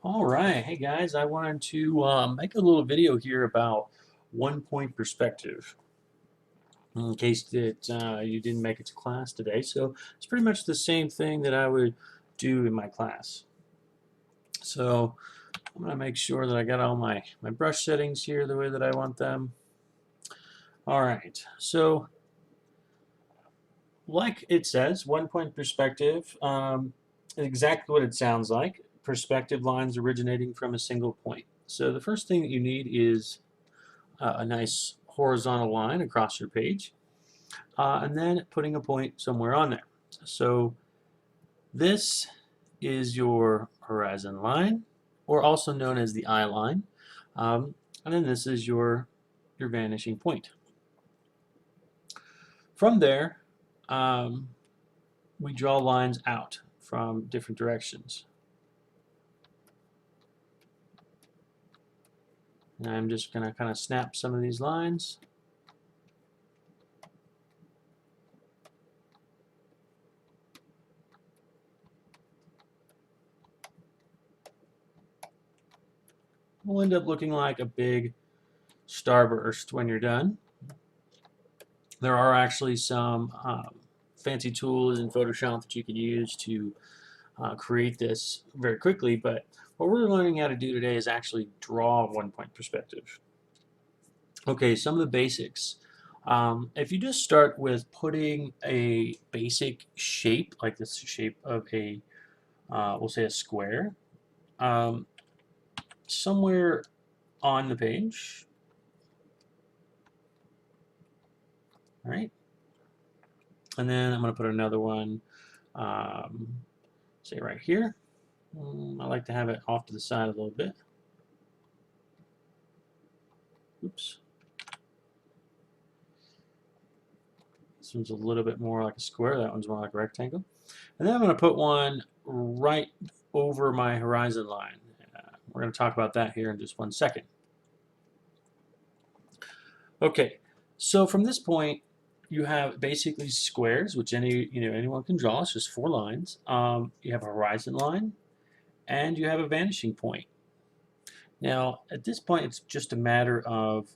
All right, hey guys, I wanted to make a little video here about one-point perspective in case that you didn't make it to class today. So it's pretty much the same thing that I would do in my class. So I'm going to make sure that I got all my brush settings here the way that I want them. All right, so like it says, one-point perspective, exactly what it sounds like. Perspective lines originating from a single point. So the first thing that you need is a nice horizontal line across your page, and then putting a point somewhere on there. So this is your horizon line, or also known as the eye line, and then this is your vanishing point. From there, um, we draw lines out from different directions. And I'm just going to kind of snap some of these lines. Will end up looking like a big starburst when you're done. There are actually some fancy tools in Photoshop that you can use to create this very quickly, but what we're learning how to do today is actually draw one-point perspective. Okay, some of the basics. If you just start with putting a basic shape, like this shape of a, we'll say a square, um, somewhere on the page, right? And then I'm going to put another one, um, say right here. I like to have it off to the side a little bit. Oops. This one's a little bit more like a square. That one's more like a rectangle. And then I'm going to put one right over my horizon line. We're going to talk about that here in just 1 second. Okay, so from this point, you have basically squares, which anyone can draw. It's just 4 lines. You have a horizon line, and you have a vanishing point. Now, at this point, it's just a matter of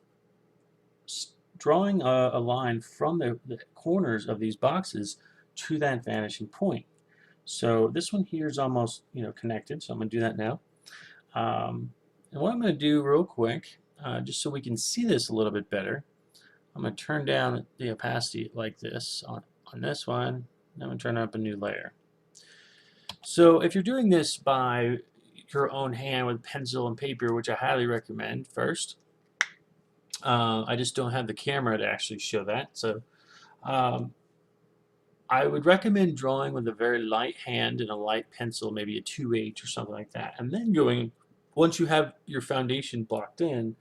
drawing a line from the corners of these boxes to that vanishing point. So this one here is almost connected, so I'm going to do that now. And what I'm going to do real quick, just so we can see this a little bit better, I'm going to turn down the opacity like this on this one, and I'm going to turn up a new layer. So if you're doing this by your own hand with pencil and paper, which I highly recommend first, I just don't have the camera to actually show that. So I would recommend drawing with a very light hand and a light pencil, maybe a 2H or something like that. And then once you have your foundation blocked in,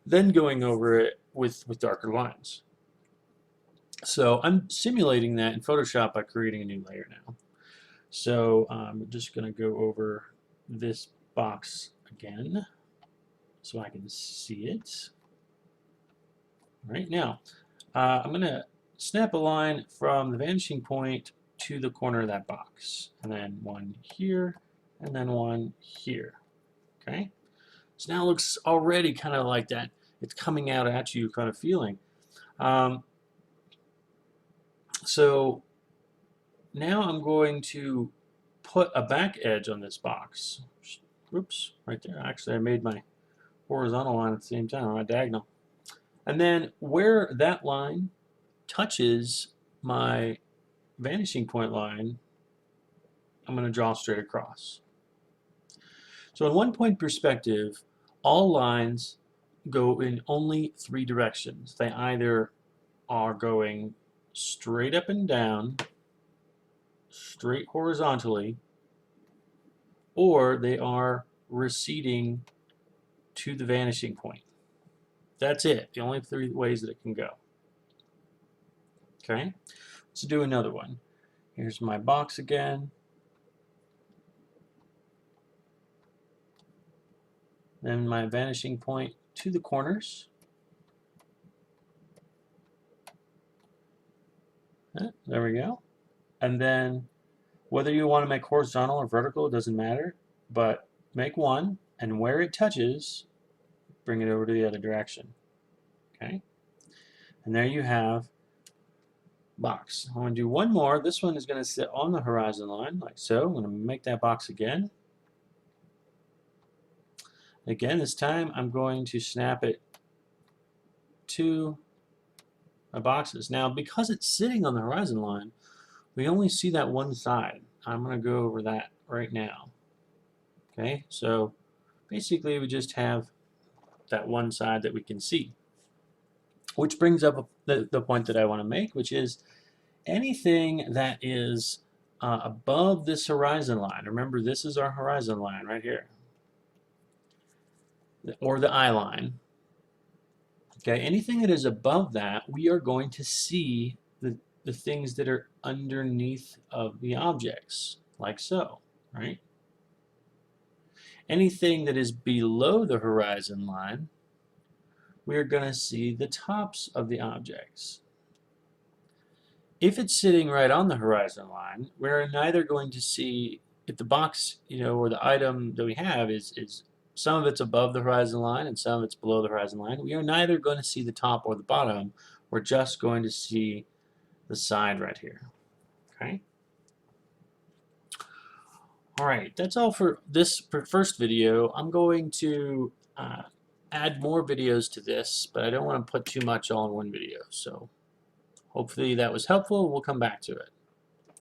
then going over it with darker lines. So I'm simulating that in Photoshop by creating a new layer now. So I'm just going to go over this box again so I can see it. Right now, I'm going to snap a line from the vanishing point to the corner of that box, and then one here, and then one here. Okay, so now it looks already kind of like that. It's coming out at you kind of feeling. So now I'm going to put a back edge on this box. Oops, right there. Actually, I made my horizontal line at the same time, or my diagonal. And then where that line touches my vanishing point line, I'm going to draw straight across. So in one-point perspective, all lines go in only 3 directions. They either are going straight up and down, straight horizontally, or they are receding to the vanishing point. That's it. The only 3 ways that it can go. Okay, let's do another one. Here's my box again. Then my vanishing point to the corners. There we go. And then whether you want to make horizontal or vertical, it doesn't matter, but make one, and where it touches, bring it over to the other direction. Okay? And there you have box. I'm going to do one more. This one is going to sit on the horizon line, like so. I'm going to make that box again. Again, this time I'm going to snap it to my boxes. Now, because it's sitting on the horizon line, we only see that one side. I'm going to go over that right now. Okay, so basically we just have that one side that we can see. Which brings up the point that I want to make, which is anything that is above this horizon line. Remember, this is our horizon line right here, or the eye line. Okay, anything that is above that, we are going to see the things that are underneath of the objects, like so, right? Anything that is below the horizon line, we are going to see the tops of the objects. If it's sitting right on the horizon line, we're neither going to see, if the box, or the item that we have is some of it's above the horizon line and some of it's below the horizon line, we are neither going to see the top or the bottom. We're just going to see the side right here. Okay? Alright, that's all for this first video. I'm going to add more videos to this, but I don't want to put too much all in one video. So hopefully that was helpful. We'll come back to it.